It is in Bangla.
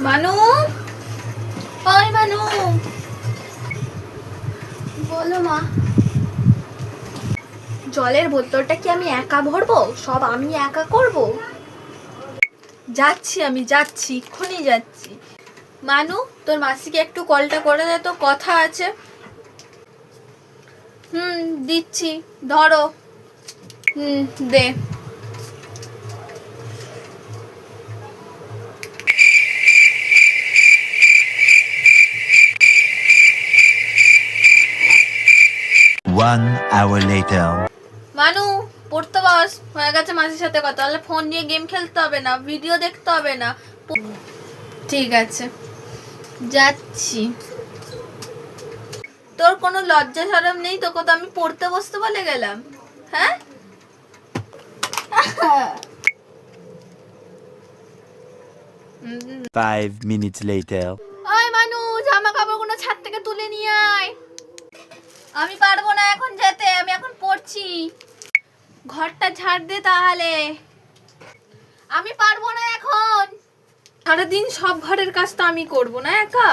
মানু, ওই মানু, বলো মা। জলের বোতলটা কি আমি একা ভরবো? সব আমি একা করব? যাচ্ছি, আমি যাচ্ছি, এক্ষুনি যাচ্ছি। মানু, তোর মাসিকে একটু কলটা করে দে তো, কথা আছে। দিচ্ছি, ধরো। দে। One hour later. মানু, পড়তে বস, হয়ে গেছে মাসির সাথে কথা। তাহলে ফোন নিয়ে গেম খেলতে হবে না, ভিডিও দেখতে হবে না। ঠিক আছে, যাচ্ছি। তোর কোনো লজ্জা শরম নেই? তোকে তো আমি পড়তে বসতে বলে গেলাম। হ্যাঁ? 5 minutes later. ওই মানু, জামা কাপড়গুলো ছাদ থেকে তুলে নিয়ে আয়। আমি পারবো না এখন যেতে, আমি এখন পড়ছি। ঘরটা ঝাড় দে তাহলে। আমি পারবো না এখন। সারাদিন সব ঘরের কাজ তো আমি করবো না একা।